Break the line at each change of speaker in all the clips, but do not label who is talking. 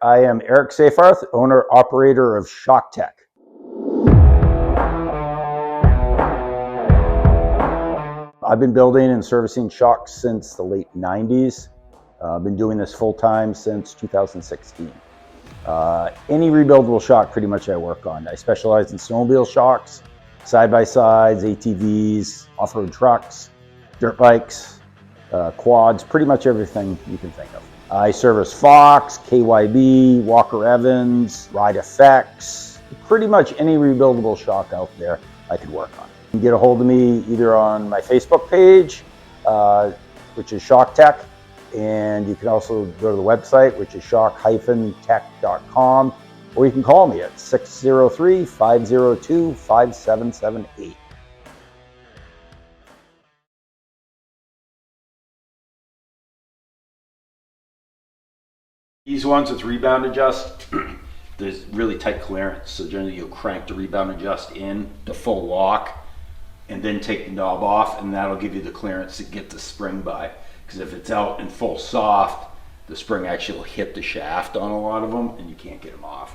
I am Eric Seyfarth, owner-operator of Shock Tech. I've been building and servicing shocks since the late 90s. I've been doing this full-time since 2016. Any rebuildable shock pretty much I work on. I specialize in snowmobile shocks, side-by-sides, ATVs, off-road trucks, dirt bikes, quads, pretty much everything you can think of. I service Fox, KYB, Walker Evans, Ride FX, pretty much any rebuildable shock out there I could work on. You can get a hold of me either on my Facebook page, which is Shock Tech, and you can also go to the website, which is shock-tech.com, or you can call me at 603-502-5778.
These ones with rebound adjust, there's really tight clearance, so generally you'll crank the rebound adjust in to full lock and then take the knob off, and that'll give you the clearance to get the spring by. Because if it's out in full soft, the spring actually will hit the shaft on a lot of them and you can't get them off.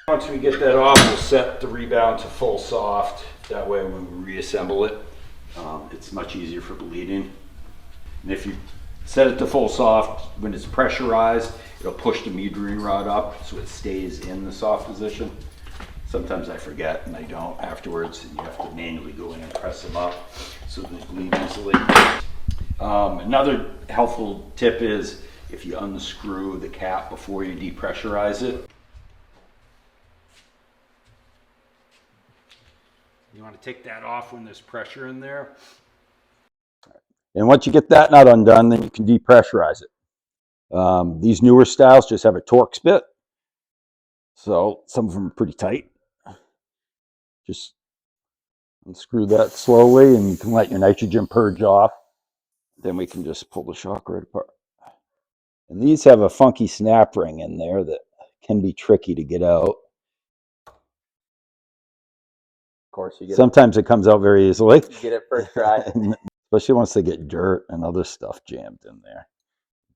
Once we get that off, we'll set the rebound to full soft. That way when we reassemble it, it's much easier for bleeding. And if you set it to full soft, when it's pressurized, it'll push the metering rod up so it stays in the soft position. Sometimes I forget and I don't afterwards, and you have to manually go in and press them up so they bleed easily. Another helpful tip is if you unscrew the cap before you depressurize it. You want to take that off when there's pressure in there.
And once you get that nut undone, then you can depressurize it. These newer styles just have a Torx bit, so some of them are pretty tight. Just unscrew that slowly and you can let your nitrogen purge off. Then we can just pull the shock right apart. And these have a funky snap ring in there that can be tricky to get out.
Of course, you get
sometimes it comes out very easily.
You get it first try.
Especially once they get dirt and other stuff jammed in there.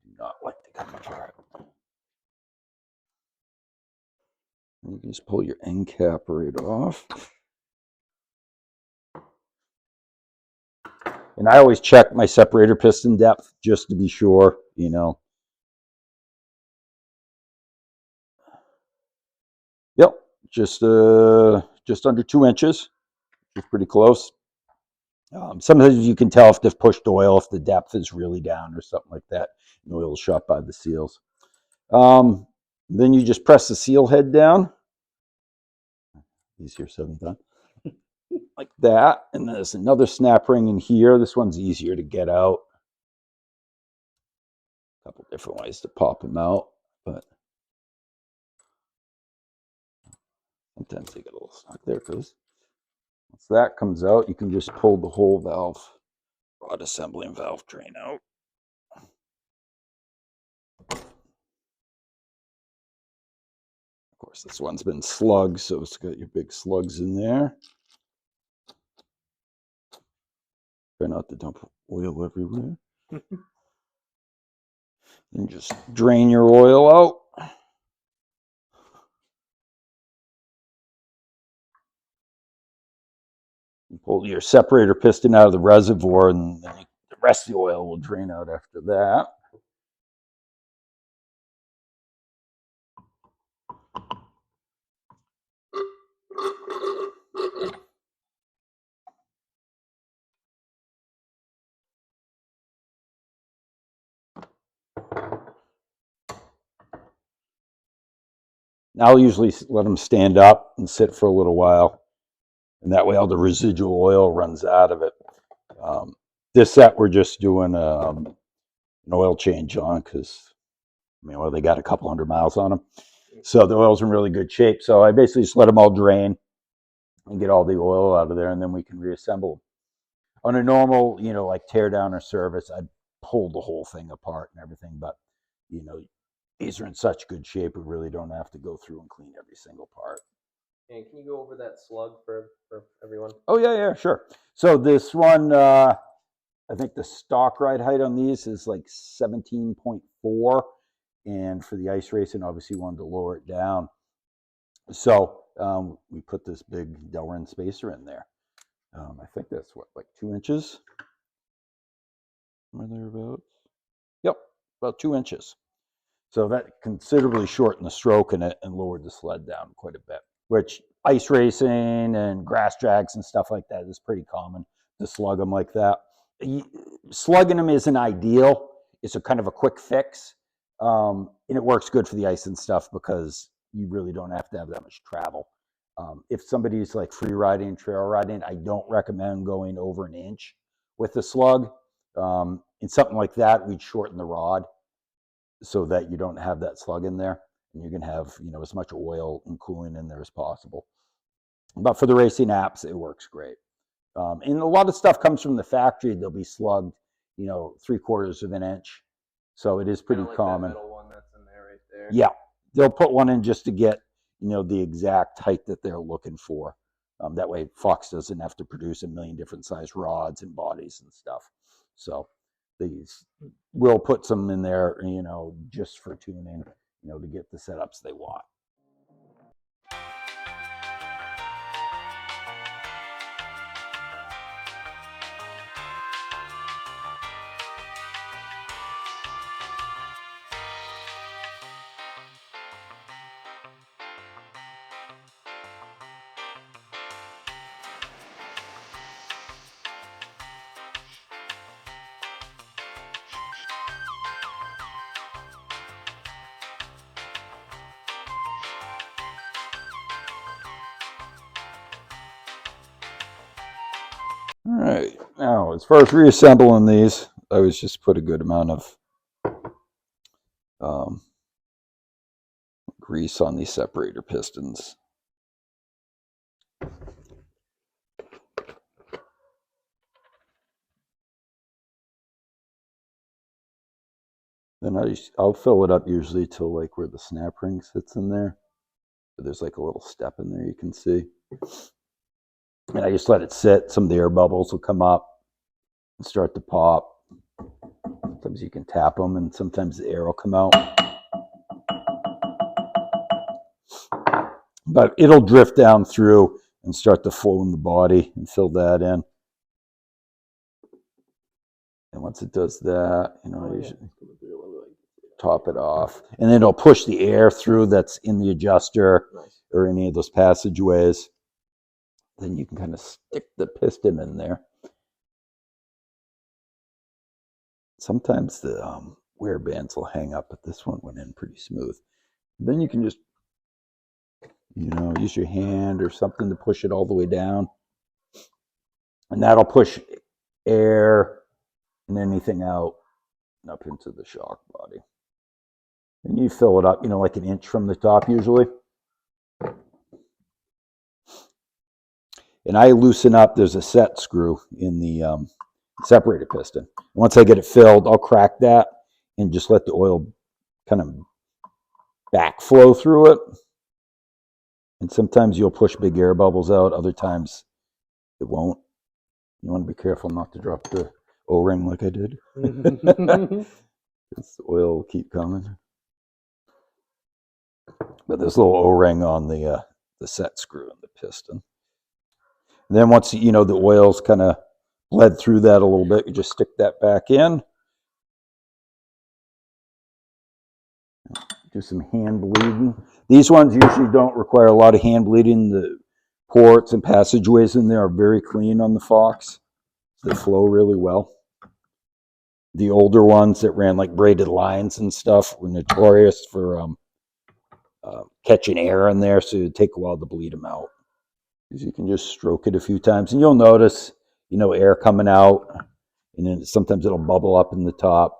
Do not like to come apart. And you can just pull your end cap right off. And I always check my separator piston depth just to be sure, you know. Yep, just under 2 inches, which is pretty close. Sometimes you can tell if they've pushed oil, if the depth is really down or something like that. And oil is shot by the seals. Then you just press the seal head down. Easier said than done. Like that. And there's another snap ring in here. This one's easier to get out. A couple different ways to pop them out, but sometimes they get a little stuck there because once that comes out, you can just pull the whole valve, rod assembly and valve drain out. Of course, this one's been slugged, so it's got your big slugs in there. Try not to dump oil everywhere. And just drain your oil out. Pull your separator piston out of the reservoir, and then the rest of the oil will drain out after that. Now I'll usually let them stand up and sit for a little while. And that way all the residual oil runs out of it. This set we're just doing an oil change on because, I mean, well, they got a couple 100 miles on them. So the oil's in really good shape. So I basically just let them all drain and get all the oil out of there, and then we can reassemble them. On a normal, you know, like tear down or service, I'd pull the whole thing apart and everything. But, you know, these are in such good shape, we really don't have to go through and clean every single part.
And can you go over that slug for everyone?
Oh, yeah, sure. So this one, I think the stock ride height on these is like 17.4. And for the ice racing, obviously wanted to lower it down. So we put this big Delrin spacer in there. I think that's what, like 2 inches? Or thereabouts? Yep, about 2 inches. So that considerably shortened the stroke in it and lowered the sled down quite a bit, which ice racing and grass drags and stuff like that is pretty common to slug them like that. Slugging them isn't ideal. It's a kind of a quick fix. And it works good for the ice and stuff because you really don't have to have that much travel. If somebody's like free riding, trail riding, I don't recommend going over an inch with the slug. In something like that, we'd shorten the rod so that you don't have that slug in there, and you can have, you know, as much oil and cooling in there as possible. But for the racing apps, it works great. And a lot of stuff comes from the factory. They'll be slugged, you know, 3/4 of an inch. So it is pretty
Like
common.
that metal one that's in there right there.
Yeah, they'll put one in just to get, you know, the exact height that they're looking for. That way Fox doesn't have to produce a million different size rods and bodies and stuff. So these, we'll put some in there, you know, just for tuning, you know, to get the setups they want. All right, now as far as reassembling these, I always just put a good amount of grease on these separator pistons. Then I'll fill it up usually till like where the snap ring sits in there. There's like a little step in there you can see. And I just let it sit. Some of the air bubbles will come up and start to pop. Sometimes you can tap them and sometimes the air will come out. But it'll drift down through and start to flow in the body and fill that in. And once it does that, you know, you should top it off. And then it'll push the air through that's in the adjuster or any of those passageways. Then you can kind of stick the piston in there. Sometimes the wear bands will hang up, but this one went in pretty smooth. Then you can just, you know, use your hand or something to push it all the way down. And that'll push air and anything out and up into the shock body. And you fill it up, you know, like an inch from the top usually. And I loosen up, there's a set screw in the separator piston. Once I get it filled, I'll crack that and just let the oil kind of backflow through it. And sometimes you'll push big air bubbles out, other times it won't. You want to be careful not to drop the O-ring like I did. This oil will keep coming. But there's a little O-ring on the set screw in the piston. And then once, you know, the oil's kind of bled through that a little bit, you just stick that back in. Do some hand bleeding. These ones usually don't require a lot of hand bleeding. The ports and passageways in there are very clean on the Fox. They flow really well. The older ones that ran like braided lines and stuff were notorious for catching air in there, so it'd take a while to bleed them out. You can just stroke it a few times, and you'll notice, you know, air coming out, and then sometimes it'll bubble up in the top.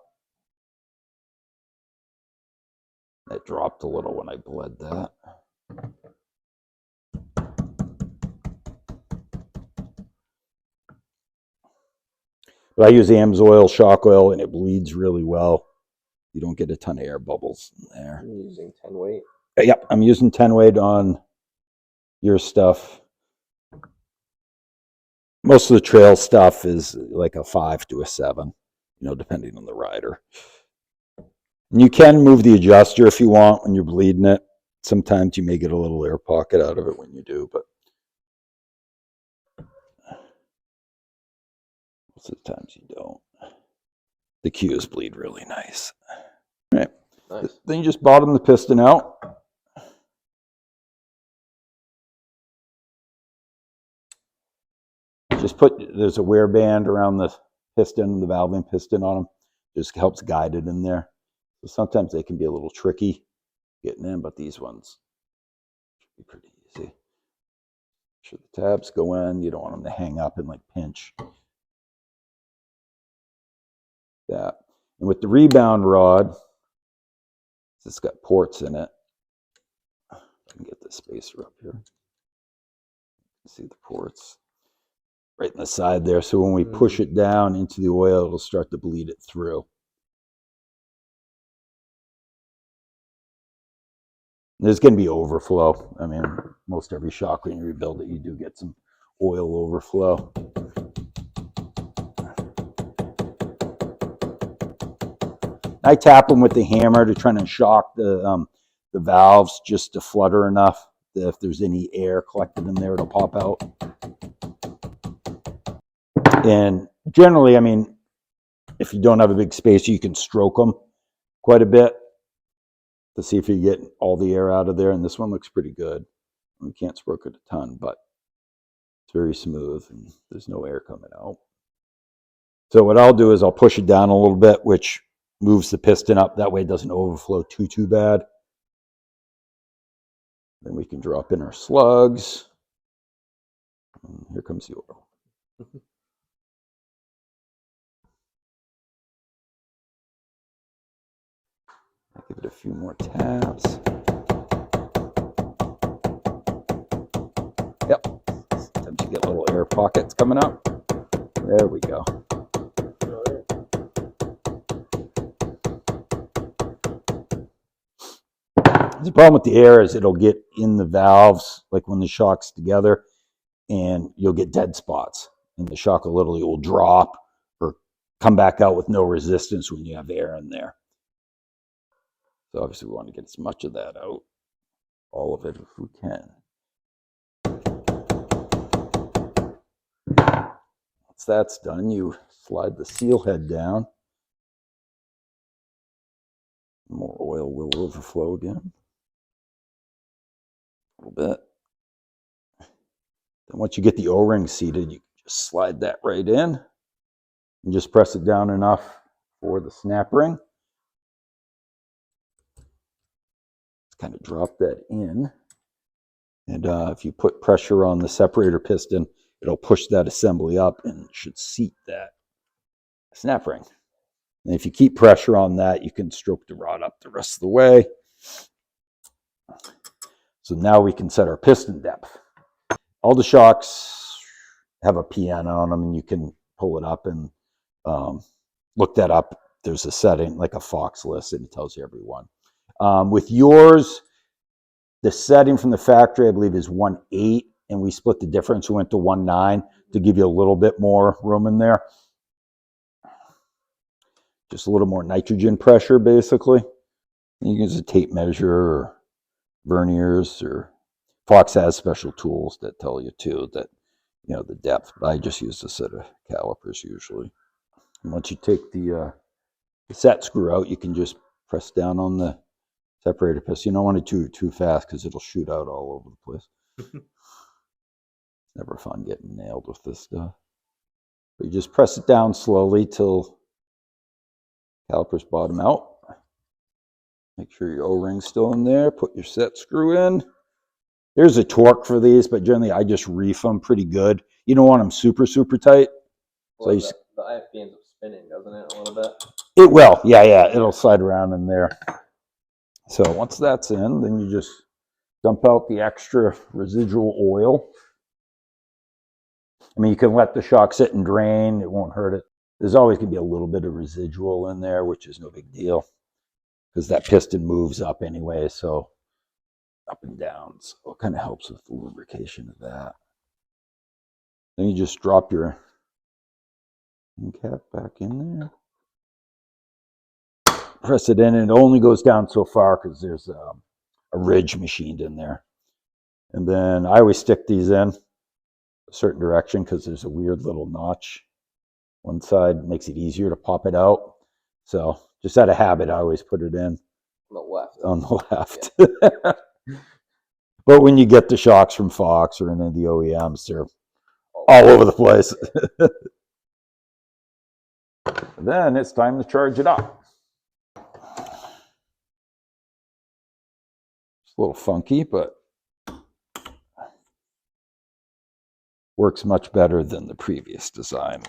That dropped a little when I bled that. But I use AMSOIL shock oil, and it bleeds really well. You don't get a ton of air bubbles in there.
I'm using 10 weight.
Yep, I'm using 10 weight on your stuff. Most of the trail stuff is like a 5 to a 7, you know, depending on the rider. And you can move the adjuster if you want when you're bleeding it. Sometimes you may get a little air pocket out of it when you do, but most of the times you don't. The QS bleed really nice. All right.
Nice.
Then you just bottom the piston out. Just there's a wear band around the piston, the valving piston on them. Just helps guide it in there. So sometimes they can be a little tricky getting in, but these ones should be pretty easy. Make sure the tabs go in. You don't want them to hang up and like pinch. That. And with the rebound rod, it's got ports in it. I can get the spacer up here. See the ports right in the side there. So when we push it down into the oil, it'll start to bleed it through. There's going to be overflow. I mean, most every shock when you rebuild it, you do get some oil overflow. I tap them with the hammer to try to shock the valves just to flutter enough that if there's any air collected in there, it'll pop out. And generally, I mean, if you don't have a big spacer, you can stroke them quite a bit to see if you get all the air out of there. And this one looks pretty good. We can't stroke it a ton, but it's very smooth and there's no air coming out. So what I'll do is I'll push it down a little bit, which moves the piston up. That way it doesn't overflow too bad. Then we can drop in our slugs. And here comes the oil. Give it a few more taps. Yep. Sometimes you get little air pockets coming up. There we go. The problem with the air is it'll get in the valves, like when the shock's together, and you'll get dead spots. And the shock will drop or come back out with no resistance when you have air in there. So obviously we want to get as much of that out, all of it if we can. Once that's done, you slide the seal head down. More oil will overflow again. A little bit. Then once you get the O-ring seated, you just slide that right in and just press it down enough for the snap ring. Kind of drop that in, and if you put pressure on the separator piston, it'll push that assembly up and it should seat that snap ring. And if you keep pressure on that, you can stroke the rod up the rest of the way. So now we can set our piston depth. All the shocks have a PN on them, and you can pull it up and look that up. There's a setting like a FOX list, and it tells you every one. With yours, the setting from the factory, I believe, is 1.8, and we split the difference. We went to 1.9 to give you a little bit more room in there. Just a little more nitrogen pressure, basically. You can use a tape measure or verniers, or FOX has special tools that tell you too that, you know, the depth. But I just use a set of calipers usually. And once you take the set screw out, you can just press down on the separator piston. You don't want to do it too fast because it'll shoot out all over the place. It's never fun getting nailed with this stuff. But you just press it down slowly till calipers bottom out. Make sure your O-ring's still in there. Put your set screw in. There's a torque for these, but generally I just reef them pretty good. You don't want them super tight.
Well, so the IFB ends up spinning, doesn't it, a little bit?
It will, yeah. It'll slide around in there. So once that's in, then you just dump out the extra residual oil. I mean, you can let the shock sit and drain. It won't hurt it. There's always going to be a little bit of residual in there, which is no big deal. because that piston moves up anyway, so up and down. So it kind of helps with the lubrication of that. Then you just drop your cap back in there. Press it in, and it only goes down so far because there's a ridge machined in there. And then I always stick these in a certain direction because there's a weird little notch. One side makes it easier to pop it out. So just out of habit, I always put it in on the left. Yeah. But when you get the shocks from Fox or any of the OEMs, they're all over the place. Then it's time to charge it up. It's a little funky, but works much better than the previous design.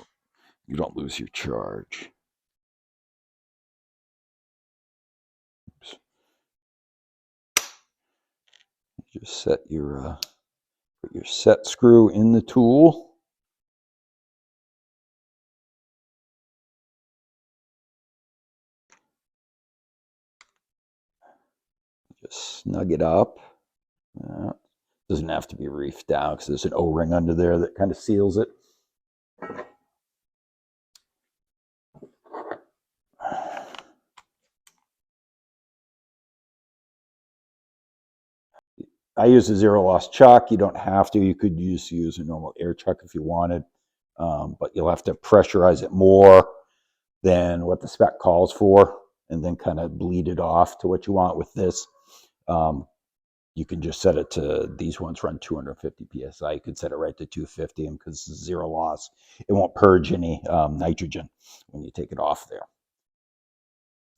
You don't lose your charge. Oops. Just set your put your set screw in the tool. Just snug it up. Doesn't have to be reefed down because there's an O-ring under there that kind of seals it. I use a zero loss chuck. You don't have to. You could use a normal air chuck if you wanted, but you'll have to pressurize it more than what the spec calls for, and then kind of bleed it off to what you want. With this, you can just set it to, these ones run 250 psi. You could set it right to 250, and because it's zero loss, it won't purge any nitrogen when you take it off there.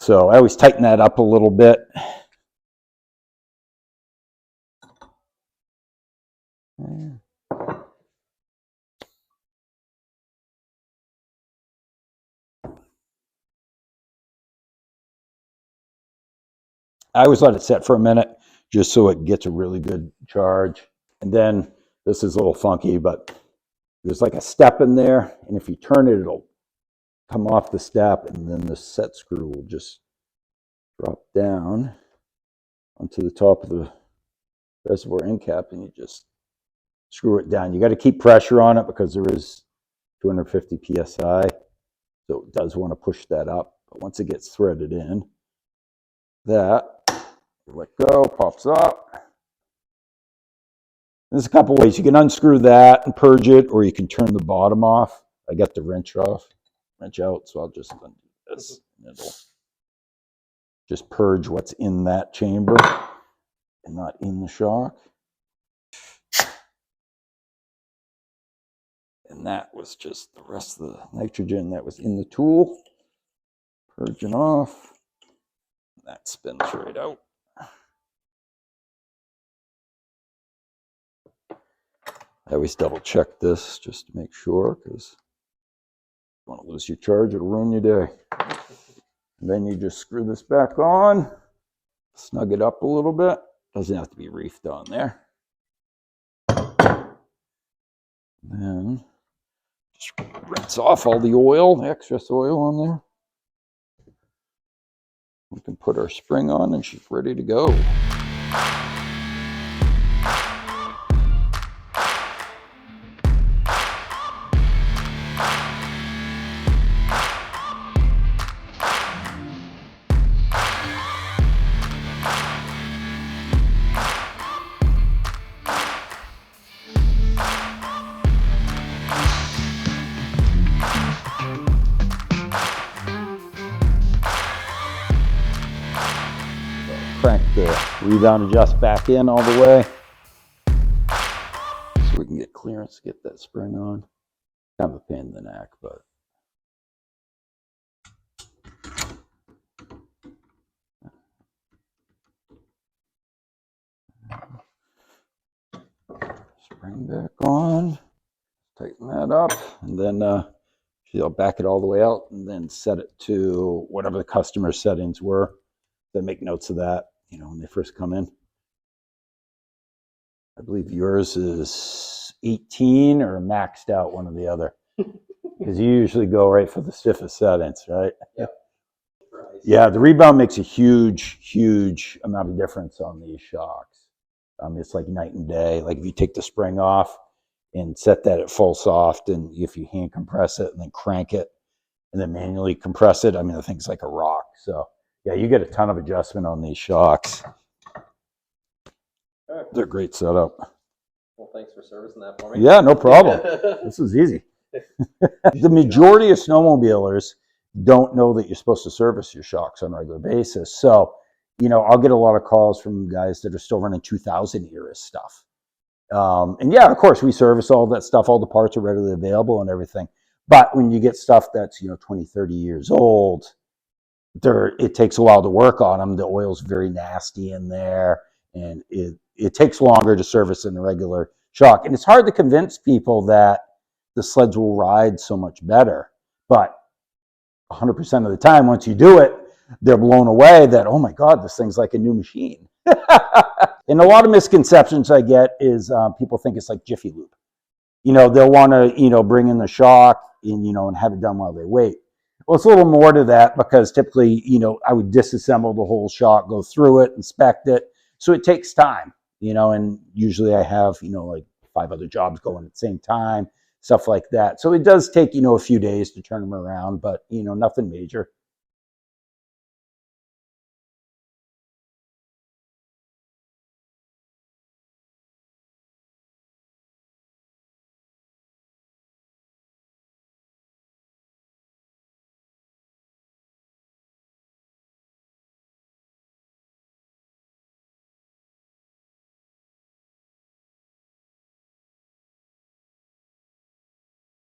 So I always tighten that up a little bit. I always let it set for a minute just so it gets a really good charge. And then this is a little funky, but there's like a step in there, and if you turn it, it'll come off the step, and then the set screw will just drop down onto the top of the reservoir end cap, and you just screw it down. You got to keep pressure on it because there is 250 psi, so it does want to push that up. But once it gets threaded in, that, let go, pops up. There's a couple ways. You can unscrew that and purge it, or you can turn the bottom off. I got the wrench out, so I'll just undo this. It'll just purge what's in that chamber and not in the shock. And that was just the rest of the nitrogen that was in the tool. Purging off. That spins right out. I always double check this just to make sure, because you don't want to lose your charge, it'll ruin your day. And then you just screw this back on, snug it up a little bit. Doesn't have to be reefed on there. Then just rinse off all the oil, the excess oil on there. We can put our spring on and she's ready to go. Crank the rebound adjust back in all the way so we can get clearance to get that spring on. Kind of a pain in the neck, but spring back on, tighten that up, and then I'll back it all the way out and then set it to whatever the customer settings were. They make notes of that, you know, when they first come in. I believe yours is 18 or maxed out, one or the other. Because you usually go right for the stiffest settings, right?
Yep.
Yeah, the rebound makes a huge amount of difference on these shocks. It's like night and day. Like if you take the spring off and set that at full soft, and if you hand compress it and then crank it and then manually compress it, I mean, the thing's like a rock. So yeah, you get a ton of adjustment on these shocks.
All right.
They're a great setup.
Well, thanks for servicing that for me.
Yeah, no problem. This is easy. The majority of snowmobilers don't know that you're supposed to service your shocks on a regular basis. So, you know, I'll get a lot of calls from guys that are still running 2000 era stuff. And yeah, of course, we service all that stuff. All the parts are readily available and everything. But when you get stuff that's, you know, 20, 30 years old, it takes a while to work on them. The oil's very nasty in there, and it takes longer to service than a regular shock. And it's hard to convince people that the sleds will ride so much better. But 100% of the time, once you do it, they're blown away that, oh my God, this thing's like a new machine. And a lot of misconceptions I get is people think it's like Jiffy Lube. You know, they'll want to, you know, bring in the shock and, you know, and have it done while they wait. Well, it's a little more to that because typically, you know, I would disassemble the whole shock, go through it, inspect it. So it takes time, you know, and usually I have, you know, like 5 other jobs going at the same time, stuff like that. So it does take, you know, a few days to turn them around, but, you know, nothing major.